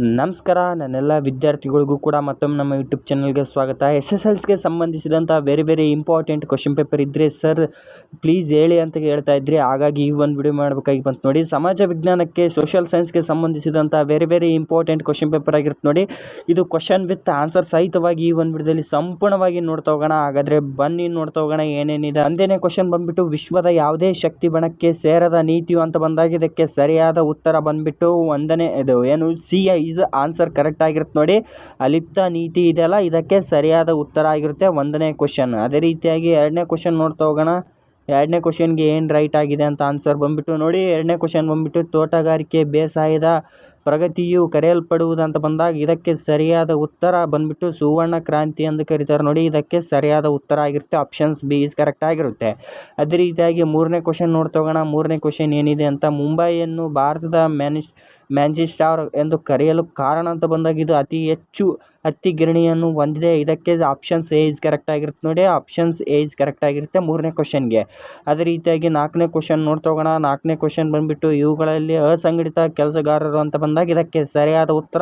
ನಮಸ್ಕಾರ, ನನ್ನೆಲ್ಲ ವಿದ್ಯಾರ್ಥಿಗಳಿಗೂ ಕೂಡ ಮತ್ತೊಮ್ಮೆ ನಮ್ಮ ಯೂಟ್ಯೂಬ್ ಚಾನಲ್ಗೆ ಸ್ವಾಗತ. SSLCಗೆ ಸಂಬಂಧಿಸಿದಂಥ ವೆರಿ ಇಂಪಾರ್ಟೆಂಟ್ ಕ್ವಶನ್ ಪೇಪರ್ ಇದ್ದರೆ ಸರ್ ಪ್ಲೀಸ್ ಹೇಳಿ ಅಂತ ಹೇಳ್ತಾ ಇದ್ರಿ. ಹಾಗಾಗಿ ಈ ಒಂದು ವಿಡಿಯೋ ಮಾಡಬೇಕಾಗಿ ಬಂತು ನೋಡಿ. ಸಮಾಜ ವಿಜ್ಞಾನಕ್ಕೆ ಸೋಷಿಯಲ್ ಸೈನ್ಸ್ಗೆ ಸಂಬಂಧಿಸಿದಂಥ ವೆರಿ ಇಂಪಾರ್ಟೆಂಟ್ ಕ್ವಶನ್ ಪೇಪರ್ ಆಗಿರುತ್ತೆ ನೋಡಿ. ಇದು ಕ್ವಶನ್ ವಿತ್ ಆನ್ಸರ್ ಸಹಿತವಾಗಿ ಈ ಒಂದು ವಿಡಿಯೋದಲ್ಲಿ ಸಂಪೂರ್ಣವಾಗಿ ನೋಡ್ತಾ ಹೋಗೋಣ. ಹಾಗಾದರೆ ಬನ್ನಿ ನೋಡ್ತಾ ಹೋಗೋಣ ಏನೇನಿದೆ. ಒಂದನೇ ಕ್ವಶನ್ ಬಂದ್ಬಿಟ್ಟು, ವಿಶ್ವದ ಯಾವುದೇ ಶಕ್ತಿ ಬಣಕ್ಕೆ ಸೇರದ ನೀತಿಯು ಅಂತ ಬಂದಾಗ ಇದಕ್ಕೆ ಸರಿಯಾದ ಉತ್ತರ ಬಂದ್ಬಿಟ್ಟು ಒಂದನೇ ಇದು ಏನು ಸಿ ಇದು ಆನ್ಸರ್ ಕರೆಕ್ಟ್ ಆಗಿರುತ್ತೆ ನೋಡಿ. ಅಲಿಪ್ತ ನೀತಿ ಇದೆಯಲ್ಲ, ಇದಕ್ಕೆ ಸರಿಯಾದ ಉತ್ತರ ಆಗಿರುತ್ತೆ ಒಂದನೇ ಕ್ವಶನ್. ಅದೇ ರೀತಿಯಾಗಿ ಎರಡನೇ ಕ್ವಶನ್ ನೋಡ್ತಾ ಹೋಗೋಣ. ಎರಡನೇ ಕ್ವಶನ್ಗೆ ಏನು ರೈಟ್ ಆಗಿದೆ ಅಂತ ಆನ್ಸರ್ ಬಂದ್ಬಿಟ್ಟು ನೋಡಿ. ಎರಡನೇ ಕ್ವಶನ್ ಬಂದ್ಬಿಟ್ಟು, ತೋಟಗಾರಿಕೆ ಬೇಸಾಯದ ಪ್ರಗತಿಯು ಕರೆಯಲ್ಪಡುವುದಂತ ಬಂದಾಗ ಇದಕ್ಕೆ ಸರಿಯಾದ ಉತ್ತರ ಬಂದ್ಬಿಟ್ಟು ಸುವರ್ಣ ಕ್ರಾಂತಿ ಎಂದು ಕರೀತಾರೆ ನೋಡಿ. ಇದಕ್ಕೆ ಸರಿಯಾದ ಉತ್ತರ ಆಗಿರುತ್ತೆ ಆಪ್ಷನ್ಸ್ ಬಿ ಇಸ್ ಕರೆಕ್ಟ್ ಆಗಿರುತ್ತೆ. ಅದೇ ರೀತಿಯಾಗಿ ಮೂರನೇ ಕ್ವಶನ್ ನೋಡ್ತಾ ಹೋಗೋಣ. ಮೂರನೇ ಕ್ವಶನ್ ಏನಿದೆ ಅಂತ, ಮುಂಬೈಯನ್ನು ಭಾರತದ ಮ್ಯಾಂಚೆಸ್ಟರ್ ಎಂದು ಕರೆಯಲು ಕಾರಣ ಅಂತ ಬಂದಾಗ ಇದು ಅತಿ ಹೆಚ್ಚು ಹತ್ತಿ ಗಿರಣಿಯನ್ನು ಹೊಂದಿದೆ. ಇದಕ್ಕೆ ಆಪ್ಷನ್ಸ್ ಎ ಇಸ್ ಕರೆಕ್ಟ್ ಆಗಿರುತ್ತೆ ನೋಡಿ. ಆಪ್ಷನ್ಸ್ ಎ ಇಸ್ ಕರೆಕ್ಟ್ ಆಗಿರುತ್ತೆ ಮೂರನೇ ಕ್ವಶನ್ಗೆ. ಅದೇ ರೀತಿಯಾಗಿ ನಾಲ್ಕನೇ ಕ್ವಶನ್ ನೋಡ್ತಾ ಹೋಗೋಣ. ನಾಲ್ಕನೇ ಕ್ವಶನ್ ಬಂದ್ಬಿಟ್ಟು, ಇವುಗಳಲ್ಲಿ ಅಸಂಘಟಿತ ಕೆಲಸಗಾರರು ಅಂತ ಬಂದಾಗ ಇದಕ್ಕೆ ಸರಿಯಾದ ಉತ್ತರ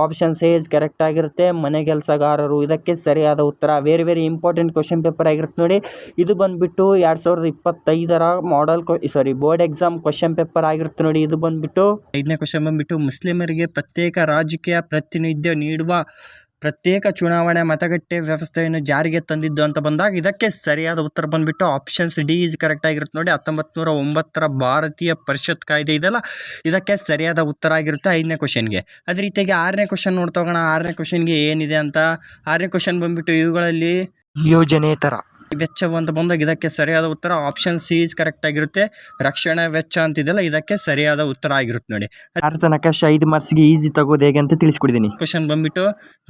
ಆಪ್ಷನ್ಸ್ ಎ ಇಸ್ ಕರೆಕ್ಟ್ ಆಗಿರುತ್ತೆ ಮನೆ ಕೆಲಸಗಾರರು. ಇದಕ್ಕೆ ಸರಿಯಾದ ಉತ್ತರ. ವೆರಿ ಇಂಪಾರ್ಟೆಂಟ್ ಕ್ವಶನ್ ಪೇಪರ್ ಆಗಿರುತ್ತೆ ನೋಡಿ. ಇದು ಬಂದ್ಬಿಟ್ಟು 2025ರ ಬೋರ್ಡ್ ಎಕ್ಸಾಮ್ ಕ್ವಶನ್ ಪೇಪರ್ ಆಗಿರುತ್ತೆ ನೋಡಿ. ಇದು ಬಂದ್ಬಿಟ್ಟು ಐದನೇ ಕ್ವಶನ್ ಬಂದ್ಬಿಟ್ಟು, ಮುಸ್ಲಿಮರಿಗೆ ಪ್ರತ್ಯೇಕ ರಾಜಕೀಯ ಪ್ರಾತಿನಿಧ್ಯ ನೀಡುವ ಪ್ರತ್ಯೇಕ ಚುನಾವಣೆ ಮತಗಟ್ಟೆ ವ್ಯವಸ್ಥೆಯನ್ನು ಜಾರಿಗೆ ತಂದಿದ್ದು ಅಂತ ಬಂದಾಗ ಇದಕ್ಕೆ ಸರಿಯಾದ ಉತ್ತರ ಬಂದ್ಬಿಟ್ಟು ಆಪ್ಷನ್ಸ್ ಡಿ ಇಸ್ ಕರೆಕ್ಟ್ ಆಗಿರುತ್ತೆ ನೋಡಿ. 1909ರ ಭಾರತೀಯ ಪರಿಷತ್ ಕಾಯ್ದೆ ಇದೆಲ್ಲ, ಇದಕ್ಕೆ ಸರಿಯಾದ ಉತ್ತರ ಆಗಿರುತ್ತೆ ಐದನೇ ಕ್ವಶನ್ಗೆ. ಅದೇ ರೀತಿಯಾಗಿ ಆರನೇ ಕ್ವಶನ್ ನೋಡ್ತಾ ಹೋಗೋಣ. ಆರನೇ ಕ್ವಶನ್ಗೆ ಏನಿದೆ ಅಂತ. ಆರನೇ ಕ್ವಶನ್ ಬಂದ್ಬಿಟ್ಟು, ಇವುಗಳಲ್ಲಿ ಯೋಜನೇತರ ವೆಚ್ಚವು ಅಂತ ಬಂದಾಗ ಇದಕ್ಕೆ ಸರಿಯಾದ ಉತ್ತರ ಆಪ್ಷನ್ ಸಿ ಇಸ್ ಕರೆಕ್ಟ್ ಆಗಿರುತ್ತೆ. ರಕ್ಷಣಾ ವೆಚ್ಚ ಅಂತಿದೆಯಲ್ಲ, ಇದಕ್ಕೆ ಸರಿಯಾದ ಉತ್ತರ ಆಗಿರುತ್ತೆ ನೋಡಿ. ಭಾರತ ನಕಾಶೆ 5 ಮಾರ್ಕ್ಸ್ಗೆ ಈಸಿ ತಗೋದು ಹೇಗೆ ಅಂತ ತಿಳಿಸ್ಕೊಡಿದ್ದೀನಿ. ಕ್ವಶನ್ ಬಂದ್ಬಿಟ್ಟು,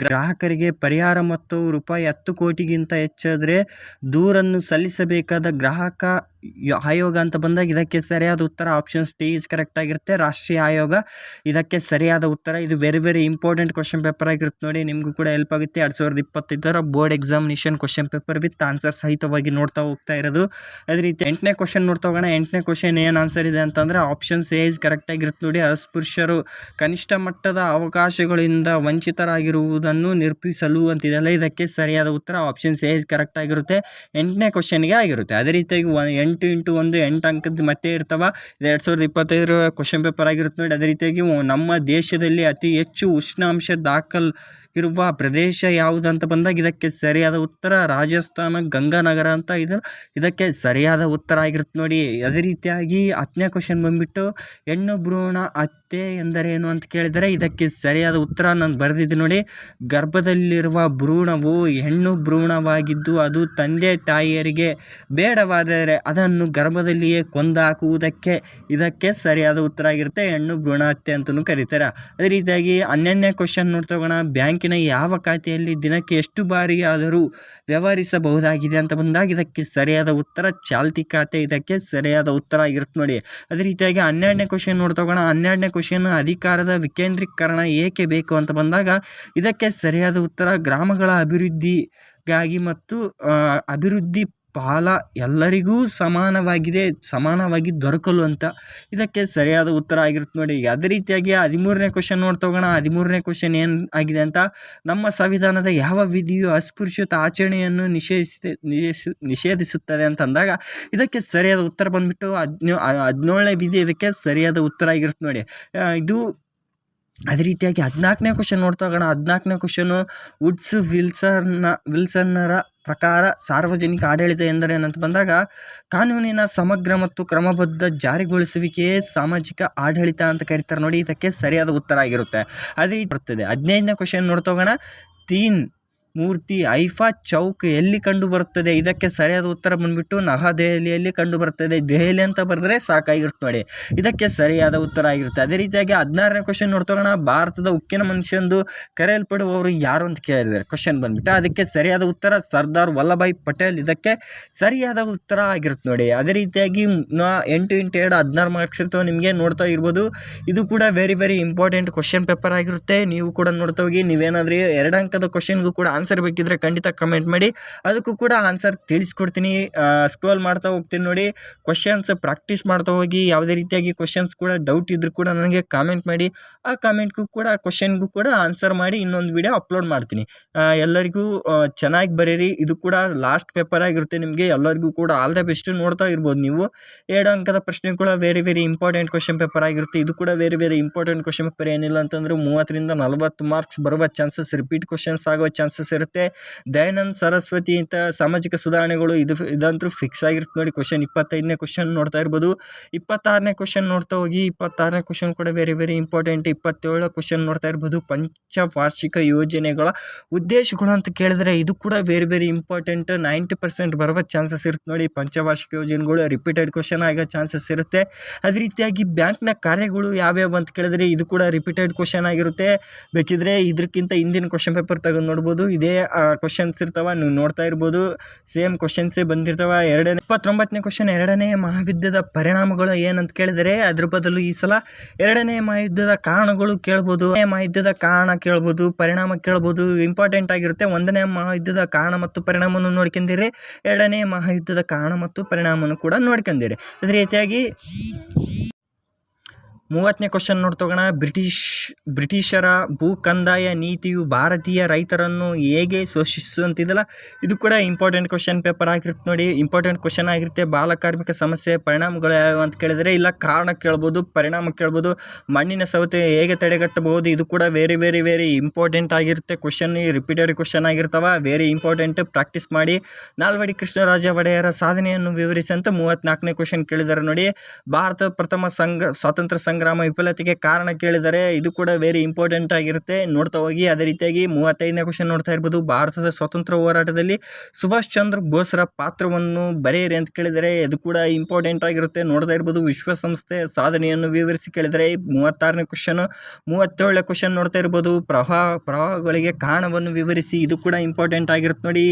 ಗ್ರಾಹಕರಿಗೆ ಪರಿಹಾರ ಮತ್ತು ರೂಪಾಯಿ 10 ಕೋಟಿಗಿಂತ ಹೆಚ್ಚಾದರೆ ದೂರನ್ನು ಸಲ್ಲಿಸಬೇಕಾದ ಗ್ರಾಹಕ ಆಯೋಗ ಅಂತ ಬಂದಾಗ ಇದಕ್ಕೆ ಸರಿಯಾದ ಉತ್ತರ ಆಪ್ಷನ್ಸ್ ಡಿ ಇಸ್ ಕರೆಕ್ಟ್ ಆಗಿರುತ್ತೆ. ರಾಷ್ಟ್ರೀಯ ಆಯೋಗ ಇದಕ್ಕೆ ಸರಿಯಾದ ಉತ್ತರ. ಇದು ವೆರಿ ಇಂಪಾರ್ಟೆಂಟ್ ಕ್ವಶನ್ ಪೇಪರ್ ಆಗಿರುತ್ತೆ ನೋಡಿ. ನಿಮಗೂ ಕೂಡ ಹೆಲ್ಪ್ ಆಗುತ್ತೆ. 2025ರ board examination question paper with answer ಸಹಿತವಾಗಿ ನೋಡ್ತಾ ಹೋಗ್ತಾ ಇರೋದು. ಅದೇ ರೀತಿ 8ನೇ ಕ್ವಶನ್ ನೋಡ್ತಾ ಹೋಗೋಣ. 8ನೇ ಕ್ವಶನ್ ಏನು ಆನ್ಸರ್ ಇದೆ ಅಂತಂದರೆ ಆಪ್ಷನ್ಸ್ ಎ ಇಸ್ ಕರೆಕ್ಟ್ ಆಗಿರುತ್ತೆ ನೋಡಿ. ಅಸ್ಪೃಶ್ಯರು ಕನಿಷ್ಠ ಮಟ್ಟದ ಅವಕಾಶಗಳಿಂದ ವಂಚಿತರಾಗಿರುವುದನ್ನು ನಿರೂಪಿಸಲು ಅಂತಿದೆಯಲ್ಲ, ಇದಕ್ಕೆ ಸರಿಯಾದ ಉತ್ತರ ಆಪ್ಷನ್ಸ್ ಎ ಇಸ್ ಕರೆಕ್ಟ್ ಆಗಿರುತ್ತೆ 8ನೇ ಕ್ವಶನ್ಗೆ ಆಗಿರುತ್ತೆ. ಅದೇ ರೀತಿಯಾಗಿ 8 × 1 8 ಅಂಕದ ಮತ್ತೆ ಇರ್ತವೆ. 2025ರ ಕ್ವಶನ್ ಪೇಪರ್ ಆಗಿರುತ್ತೆ ನೋಡಿ. ಅದೇ ರೀತಿಯಾಗಿ ನಮ್ಮ ದೇಶದಲ್ಲಿ ಅತಿ ಹೆಚ್ಚು ಉಷ್ಣಾಂಶ ಇರುವ ಪ್ರದೇಶ ಯಾವುದಂತ ಬಂದಾಗ ಇದಕ್ಕೆ ಸರಿಯಾದ ಉತ್ತರ ರಾಜಸ್ಥಾನ ಗಂಗಾನಗರ ಅಂತ ಇದಕ್ಕೆ ಸರಿಯಾದ ಉತ್ತರ ಆಗಿರುತ್ತೆ ನೋಡಿ. ಅದೇ ರೀತಿಯಾಗಿ 10ನೇ ಕ್ವಶನ್ ಬಂದ್ಬಿಟ್ಟು, ಹೆಣ್ಣು ಭ್ರೂಣ ಹತ್ಯೆ ಎಂದರೇನು ಅಂತ ಕೇಳಿದರೆ ಇದಕ್ಕೆ ಸರಿಯಾದ ಉತ್ತರ ನಾನು ಬರೆದಿದ್ದೆ ನೋಡಿ. ಗರ್ಭದಲ್ಲಿರುವ ಭ್ರೂಣವು ಹೆಣ್ಣು ಭ್ರೂಣವಾಗಿದ್ದು ಅದು ತಂದೆ ತಾಯಿಯರಿಗೆ ಬೇಡವಾದರೆ ಅದನ್ನು ಗರ್ಭದಲ್ಲಿಯೇ ಕೊಂದಾಕುವುದಕ್ಕೆ ಇದಕ್ಕೆ ಸರಿಯಾದ ಉತ್ತರ ಆಗಿರುತ್ತೆ. ಹೆಣ್ಣು ಭ್ರೂಣ ಹತ್ಯೆ ಅಂತಲೂ ಕರೀತಾರೆ. ಅದೇ ರೀತಿಯಾಗಿ 11ನೇ ಕ್ವಶನ್ ನೋಡ್ತಾ ಹೋಗೋಣ. ಬ್ಯಾಂಕಿನ ಯಾವ ಖಾತೆಯಲ್ಲಿ ದಿನಕ್ಕೆ ಎಷ್ಟು ಬಾರಿ ಆದರೂ ವ್ಯವಹರಿಸಬಹುದಾಗಿದೆ ಅಂತ ಬಂದಾಗ ಇದಕ್ಕೆ ಸರಿಯಾದ ಉತ್ತರ ಚಾಲ್ತಿ ಖಾತೆ. ಇದಕ್ಕೆ ಸರಿಯಾದ ಉತ್ತರ ಆಗಿರುತ್ತೆ ನೋಡಿ. ಅದೇ ರೀತಿಯಾಗಿ 12ನೇ ಕ್ವಶನ್ ನೋಡ್ತಾ ಹೋಗೋಣ. 12ನೇ ಕ್ವಶನ್, ಅಧಿಕಾರದ ವಿಕೇಂದ್ರೀಕರಣ ಏಕೆ ಬೇಕು ಅಂತ ಬಂದಾಗ ಇದಕ್ಕೆ ಸರಿಯಾದ ಉತ್ತರ ಗ್ರಾಮಗಳ ಅಭಿವೃದ್ಧಿಗಾಗಿ ಮತ್ತು ಅಭಿವೃದ್ಧಿ ಫಲ ಎಲ್ಲರಿಗೂ ಸಮಾನವಾಗಿ ದೊರಕಲು ಅಂತ ಇದಕ್ಕೆ ಸರಿಯಾದ ಉತ್ತರ ಆಗಿರುತ್ತೆ ನೋಡಿ. ಅದೇ ರೀತಿಯಾಗಿ 13ನೇ ಕ್ವಶನ್ ನೋಡ್ತಾ ಹೋಗೋಣ. 13ನೇ ಕ್ವಶನ್ ಏನು ಆಗಿದೆ ಅಂತ, ನಮ್ಮ ಸಂವಿಧಾನದ ಯಾವ ವಿಧಿಯು ಅಸ್ಪೃಶ್ಯತೆ ಆಚರಣೆಯನ್ನು ನಿಷೇಧಿಸುತ್ತದೆ ಅಂತಂದಾಗ ಇದಕ್ಕೆ ಸರಿಯಾದ ಉತ್ತರ ಬಂದ್ಬಿಟ್ಟು 17ನೇ ವಿಧಿ ಇದಕ್ಕೆ ಸರಿಯಾದ ಉತ್ತರ ಆಗಿರುತ್ತೆ ನೋಡಿ. ಇದು ಅದೇ ರೀತಿಯಾಗಿ 14ನೇ ಕ್ವಶನ್ ನೋಡ್ತಾ ಹೋಗೋಣ. 14ನೇ ಕ್ವಶನು, ವುಡ್ಸ್ ವಿಲ್ಸನ್ನರ ಪ್ರಕಾರ ಸಾರ್ವಜನಿಕ ಆಡಳಿತ ಎಂದರೇನಂತ ಬಂದಾಗ ಕಾನೂನಿನ ಸಮಗ್ರ ಮತ್ತು ಕ್ರಮಬದ್ಧ ಜಾರಿಗೊಳಿಸುವಿಕೆಯೇ ಸಾಮಾಜಿಕ ಆಡಳಿತ ಅಂತ ಕರೀತಾರೆ ನೋಡಿ. ಇದಕ್ಕೆ ಸರಿಯಾದ ಉತ್ತರ ಆಗಿರುತ್ತೆ. ಅದೇ ರೀತಿ ಬರ್ತದೆ. 15ನೇ ಕ್ವಶನ್ ನೋಡ್ತಾ ಹೋಗೋಣ. ತೀನ್ ಮೂರ್ತಿ ಐಫಾ ಚೌಕ್ ಎಲ್ಲಿ ಕಂಡು ಬರುತ್ತದೆ? ಇದಕ್ಕೆ ಸರಿಯಾದ ಉತ್ತರ ಬಂದ್ಬಿಟ್ಟು ನವದೆಹಲಿಯಲ್ಲಿ ಕಂಡು ಬರುತ್ತದೆ. ದೆಹಲಿ ಅಂತ ಬರೆದ್ರೆ ಸಾಕಾಗಿರುತ್ತೆ ನೋಡಿ. ಇದಕ್ಕೆ ಸರಿಯಾದ ಉತ್ತರ ಆಗಿರುತ್ತೆ. ಅದೇ ರೀತಿಯಾಗಿ 16ನೇ ಕ್ವಶನ್ ನೋಡ್ತೋಗೋಣ. ಭಾರತದ ಉಕ್ಕಿನ ಮನುಷ್ಯಂದು ಕರೆಯಲ್ಪಡುವವರು ಯಾರು ಅಂತ ಕೇಳಿದ್ದಾರೆ ಕ್ವಶನ್ ಬಂದ್ಬಿಟ್ಟು. ಅದಕ್ಕೆ ಸರಿಯಾದ ಉತ್ತರ ಸರ್ದಾರ್ ವಲ್ಲಭಾಯ್ ಪಟೇಲ್. ಇದಕ್ಕೆ ಸರಿಯಾದ ಉತ್ತರ ಆಗಿರುತ್ತೆ ನೋಡಿ. ಅದೇ ರೀತಿಯಾಗಿ 8 × 2 16 ಮಾರ್ಕ್ಸ್ ಇರ್ತವೆ. ನಿಮಗೆ ನೋಡ್ತಾ ಇರ್ಬೋದು. ಇದು ಕೂಡ ವೆರಿ ಇಂಪಾರ್ಟೆಂಟ್ ಕ್ವಶನ್ ಪೇಪರ್ ಆಗಿರುತ್ತೆ. ನೀವು ಕೂಡ ನೋಡ್ತಾ ಹೋಗಿ. ನೀವೇನಾದ್ರೂ 2 ಅಂಕದ ಕ್ವಶನ್ಗೂ ಕೂಡ ಆನ್ಸರ್ ಬೇಕಿದ್ರೆ ಖಂಡಿತ ಕಮೆಂಟ್ ಮಾಡಿ, ಅದಕ್ಕೂ ಕೂಡ ಆನ್ಸರ್ ತಿಳಿಸ್ಕೊಡ್ತೀನಿ. ಸ್ಕ್ರೋಲ್ ಮಾಡ್ತಾ ಹೋಗ್ತೀನಿ ನೋಡಿ, ಕ್ವಶನ್ಸ್ ಪ್ರಾಕ್ಟೀಸ್ ಮಾಡ್ತಾ ಹೋಗಿ. ಯಾವುದೇ ರೀತಿಯಾಗಿ ಕ್ವಶನ್ಸ್ ಕೂಡ ಡೌಟ್ ಇದ್ರೂ ಕೂಡ ನನಗೆ ಕಾಮೆಂಟ್ ಮಾಡಿ, ಆ ಕಾಮೆಂಟ್ಗೂ ಕೂಡ ಕ್ವಶನ್ಗೂ ಕೂಡ ಆನ್ಸರ್ ಮಾಡಿ ಇನ್ನೊಂದು ವಿಡಿಯೋ ಅಪ್ಲೋಡ್ ಮಾಡ್ತೀನಿ. ಎಲ್ಲರಿಗೂ ಚೆನ್ನಾಗಿ ಬರೀರಿ. ಇದು ಕೂಡ ಲಾಸ್ಟ್ ಪೇಪರ್ ಆಗಿರುತ್ತೆ ನಿಮಗೆ. ಎಲ್ಲರಿಗೂ ಕೂಡ ಆಲ್ ದ ಬೆಸ್ಟ್. ನೋಡ್ತಾ ಇರ್ಬೋದು ನೀವು, 2 ಅಂಕದ ಪ್ರಶ್ನೆ ಕೂಡ very very important question paper ಆಗಿರುತ್ತೆ. ಇದು ಕೂಡ very very important question paper. ಏನಿಲ್ಲ ಅಂತಂದ್ರೆ 30ರಿಂದ 40 ಮಾರ್ಕ್ಸ್ ಬರುವ ಚಾನ್ಸಸ್, ರಿಪೀಟ್ ಕ್ವಶನ್ಸ್ ಆಗುವ ಚಾನ್ಸಸ್ ಇರುತ್ತೆ. ದಯಾನಂದ್ ಸರಸ್ವತಿ ಅಂತ ಸಾಮಾಜಿಕ ಸುಧಾರಣೆಗಳು ಇದಂತೂ ಫಿಕ್ಸ್ ಆಗಿರುತ್ತೆ ನೋಡಿ. ಕ್ವಶನ್ 25ನೇ ಕ್ವಶನ್ ನೋಡ್ತಾ ಇರ್ಬೋದು. 26ನೇ ಕ್ವಶನ್ ನೋಡ್ತಾ ಹೋಗಿ. 26ನೇ ಕ್ವಶನ್ ಕೂಡ ವೆರಿ ವೆರಿ ಇಂಪಾರ್ಟೆಂಟ್. 27 ಕ್ವಶನ್ ನೋಡ್ತಾ ಇರ್ಬೋದು. ಪಂಚವಾರ್ಷಿಕ ಯೋಜನೆಗಳ ಉದ್ದೇಶಗಳು ಅಂತ ಕೇಳಿದ್ರೆ ಇದು ಕೂಡ ವೆರಿ ವೆರಿ ಇಂಪಾರ್ಟೆಂಟ್. 90% ಬರುವ ಚಾನ್ಸಸ್ ಇರುತ್ತೆ ನೋಡಿ. ಪಂಚವಾರ್ಷಿಕ ಯೋಜನೆಗಳು ರಿಪೀಟೆಡ್ ಕ್ವಶನ್ ಆಗೋ ಚಾನ್ಸಸ್ ಇರುತ್ತೆ. ಅದೇ ರೀತಿಯಾಗಿ ಬ್ಯಾಂಕ್ನ ಕಾರ್ಯಗಳು ಯಾವ್ಯಾವ ಅಂತ ಕೇಳಿದ್ರೆ ಇದು ಕೂಡ ರಿಪೀಟೆಡ್ ಕ್ವಶನ್ ಆಗಿರುತ್ತೆ. ಬೇಕಿದ್ರೆ ಇದಕ್ಕಿಂತ ಹಿಂದಿನ ಕ್ವಶನ್ ಪೇಪರ್ ತೆಗೆದು ನೋಡ್ಬೋದು. ಇದೇ ಕ್ವಶನ್ಸ್ ಇರ್ತಾವ, ನೀವು ನೋಡ್ತಾ ಇರ್ಬೋದು. ಸೇಮ್ ಕ್ವಶನ್ಸೇ ಬಂದಿರ್ತಾವ. 29ನೇ ಕ್ವಶನ್, 2ನೇ ಮಹಾಯುದ್ಧದ ಪರಿಣಾಮಗಳು ಏನಂತ ಕೇಳಿದರೆ ಅದ್ರ ಬದಲು ಈ ಸಲ 2ನೇ ಮಹಾಯುದ್ಧದ ಕಾರಣಗಳು ಕೇಳ್ಬೋದು. ಮಹಾಯುದ್ಧದ ಕಾರಣ ಕೇಳ್ಬೋದು, ಪರಿಣಾಮ ಕೇಳ್ಬೋದು. ಇಂಪಾರ್ಟೆಂಟ್ ಆಗಿರುತ್ತೆ. 1ನೇ ಮಹಾಯುದ್ಧದ ಕಾರಣ ಮತ್ತು ಪರಿಣಾಮವನ್ನು ನೋಡ್ಕೊಂಡಿರಿ, 2ನೇ ಮಹಾಯುದ್ಧದ ಕಾರಣ ಮತ್ತು ಪರಿಣಾಮವನ್ನು ಕೂಡ ನೋಡ್ಕೊಂಡಿರಿ. ಅದೇ ರೀತಿಯಾಗಿ 30ನೇ ಕ್ವಶನ್ ನೋಡ್ತೋಗೋಣ. ಬ್ರಿಟಿಷರ ಭೂ ಕಂದಾಯ ನೀತಿಯು ಭಾರತೀಯ ರೈತರನ್ನು ಹೇಗೆ ಶೋಷಿಸುವಂತಿದೆಯಲ್ಲ, ಇದು ಕೂಡ ಇಂಪಾರ್ಟೆಂಟ್ ಕ್ವಶನ್ ಪೇಪರ್ ಆಗಿರುತ್ತೆ ನೋಡಿ. ಇಂಪಾರ್ಟೆಂಟ್ ಕ್ವಶನ್ ಆಗಿರುತ್ತೆ. ಬಾಲಕಾರ್ಮಿಕ ಸಮಸ್ಯೆ ಪರಿಣಾಮಗಳು ಯಾವ್ಯಾವ ಅಂತ ಕೇಳಿದರೆ ಇಲ್ಲ ಕಾರಣ ಕೇಳ್ಬೋದು, ಪರಿಣಾಮ ಕೇಳ್ಬೋದು. ಮಣ್ಣಿನ ಸವತೆ ಹೇಗೆ ತಡೆಗಟ್ಟಬಹುದು, ಇದು ಕೂಡ ವೆರಿ ವೆರಿ ವೆರಿ ಇಂಪಾರ್ಟೆಂಟ್ ಆಗಿರುತ್ತೆ. ಕ್ವಶನ್ ರಿಪೀಟೆಡ್ ಕ್ವಶನ್ ಆಗಿರ್ತಾವ, ವೆರಿ ಇಂಪಾರ್ಟೆಂಟ್. ಪ್ರಾಕ್ಟೀಸ್ ಮಾಡಿ. ನಾಲ್ವಡಿ ಕೃಷ್ಣರಾಜ ಒಡೆಯರ ಸಾಧನೆಯನ್ನು ವಿವರಿಸಿ ಅಂತ 34ನೇ ಕ್ವಶನ್ ಕೇಳಿದ್ದಾರೆ ನೋಡಿ. ಭಾರತ ಪ್ರಥಮ ಸ್ವಾತಂತ್ರ್ಯ ಸಂಗ್ರಾಮ ವಿಫಲತೆಗೆ ಕಾರಣ ಕೇಳಿದರೆ ಇದು ಕೂಡ ವೆರಿ ಇಂಪಾರ್ಟೆಂಟ್ ಆಗಿರುತ್ತೆ. ನೋಡ್ತಾ ಹೋಗಿ. ಅದೇ ರೀತಿಯಾಗಿ 35ನೇ ಕ್ವಶನ್ ನೋಡ್ತಾ ಇರ್ಬೋದು. ಭಾರತದ ಸ್ವಾತಂತ್ರ್ಯ ಹೋರಾಟದಲ್ಲಿ ಸುಭಾಷ್ ಚಂದ್ರ ಬೋಸ್ರ ಪಾತ್ರವನ್ನು ಬರೆಯಿರಿ ಅಂತ ಕೇಳಿದರೆ ಇದು ಕೂಡ ಇಂಪಾರ್ಟೆಂಟ್ ಆಗಿರುತ್ತೆ. ನೋಡ್ತಾ ಇರ್ಬೋದು. ವಿಶ್ವಸಂಸ್ಥೆ ಸಾಧನೆಯನ್ನು ವಿವರಿಸಿ ಕೇಳಿದರೆ 36ನೇ ಕ್ವಶನ್. 37ನೇ ಕ್ವಶನ್ ನೋಡ್ತಾ ಇರ್ಬೋದು. ಪ್ರವಾಹಗಳಿಗೆ ಕಾರಣವನ್ನು ವಿವರಿಸಿ, ಇದು ಕೂಡ ಇಂಪಾರ್ಟೆಂಟ್ ಆಗಿರುತ್ತೆ ನೋಡಿ.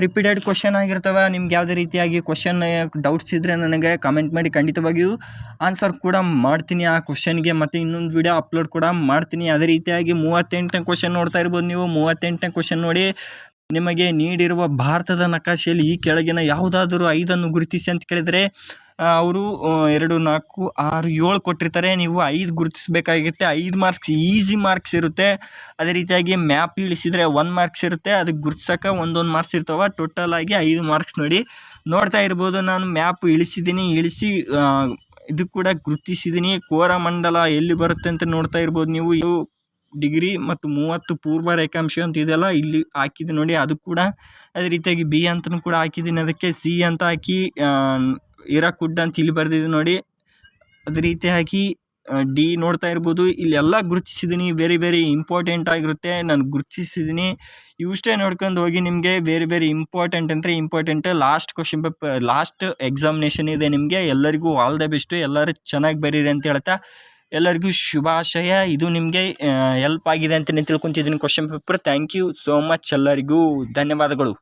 ರಿಪೀಟೆಡ್ ಕ್ವಶನ್ ಆಗಿರ್ತವೆ. ನಿಮ್ಗೆ ಯಾವುದೇ ರೀತಿಯಾಗಿ ಕ್ವಶನ್ ಡೌಟ್ಸ್ ಇದ್ದರೆ ನನಗೆ ಕಾಮೆಂಟ್ ಮಾಡಿ, ಖಂಡಿತವಾಗಿಯೂ ಆನ್ಸರ್ ಕೂಡ ಮಾಡ್ತೀನಿ ಆ ಕ್ವಶನ್ಗೆ. ಮತ್ತು ಇನ್ನೊಂದು ವಿಡಿಯೋ ಅಪ್ಲೋಡ್ ಕೂಡ ಮಾಡ್ತೀನಿ. ಅದೇ ರೀತಿಯಾಗಿ 38ನೇ ಕ್ವಶನ್ ನೋಡ್ತಾ ಇರ್ಬೋದು ನೀವು. 38ನೇ ಕ್ವಶನ್ ನೋಡಿ. ನಿಮಗೆ ನೀಡಿರುವ ಭಾರತದ ನಕಾಶೆಯಲ್ಲಿ ಈ ಕೆಳಗಿನ ಯಾವುದಾದರೂ 5 ಗುರುತಿಸಿ ಅಂತ ಕೇಳಿದರೆ ಅವರು 2, 4, 6, 7 ಕೊಟ್ಟಿರ್ತಾರೆ. ನೀವು 5 ಗುರುತಿಸಬೇಕಾಗಿರುತ್ತೆ. 5 ಮಾರ್ಕ್ಸ್ ಈಸಿ ಮಾರ್ಕ್ಸ್ ಇರುತ್ತೆ. ಅದೇ ರೀತಿಯಾಗಿ ಮ್ಯಾಪ್ ಇಳಿಸಿದರೆ 1 ಮಾರ್ಕ್ಸ್ ಇರುತ್ತೆ. ಅದಕ್ಕೆ ಗುರುತಿಸೋಕೆ ಒಂದೊಂದು ಮಾರ್ಕ್ಸ್ ಇರ್ತಾವೆ. ಟೋಟಲ್ ಆಗಿ 5 ಮಾರ್ಕ್ಸ್ ನೋಡಿ. ನೋಡ್ತಾ ಇರ್ಬೋದು. ನಾನು ಮ್ಯಾಪ್ ಇಳಿಸಿ ಇದು ಕೂಡ ಗುರುತಿಸಿದ್ದೀನಿ. ಕೋರಮಂಡಲ ಎಲ್ಲಿ ಬರುತ್ತೆ ಅಂತ ನೋಡ್ತಾ ಇರ್ಬೋದು ನೀವು. ಇದು ಡಿಗ್ರಿ ಮತ್ತು 30 ಪೂರ್ವ ರೇಖಾಂಶ ಅಂತ ಇದೆಲ್ಲ ಇಲ್ಲಿ ಹಾಕಿದ್ದೀನಿ ನೋಡಿ. ಅದು ಕೂಡ ಅದೇ ರೀತಿಯಾಗಿ ಬಿ ಅಂತಲೂ ಕೂಡ ಹಾಕಿದ್ದೀನಿ. ಅದಕ್ಕೆ ಸಿ ಅಂತ ಹಾಕಿ ಹಿರಾಕುಡ್ ಅಂತ ಇಲ್ಲಿ ಬರೆದಿದ್ದೀನಿ ನೋಡಿ. ಅದೇ ರೀತಿಯಾಗಿ ಡಿ ನೋಡ್ತಾ ಇರ್ಬೋದು. ಇಲ್ಲೆಲ್ಲ ಗುರುತಿಸಿದ್ದೀನಿ. ವೆರಿ ವೆರಿ ಇಂಪಾರ್ಟೆಂಟ್ ಆಗಿರುತ್ತೆ. ನಾನು ಗುರುತಿಸಿದ್ದೀನಿ. ಇವಿಷ್ಟೇ ನೋಡ್ಕೊಂಡು ಹೋಗಿ. ನಿಮಗೆ ವೆರಿ ವೆರಿ ಇಂಪಾರ್ಟೆಂಟ್ ಅಂದರೆ important. Last question paper, last examination ಇದೆ ನಿಮಗೆ. ಎಲ್ಲರಿಗೂ ಆಲ್ ದ ಬೆಸ್ಟ್. ಎಲ್ಲರೂ ಚೆನ್ನಾಗಿ ಬರೀರಿ ಅಂತ ಹೇಳ್ತಾ ಎಲ್ಲರಿಗೂ ಶುಭಾಶಯ. ಇದು ನಿಮಗೆ ಹೆಲ್ಪ್ ಆಗಿದೆ ಅಂತ ನಾನು ತಿಳ್ಕೊತಿದ್ದೀನಿ question paper. Thank you so much. ಎಲ್ಲರಿಗೂ ಧನ್ಯವಾದಗಳು.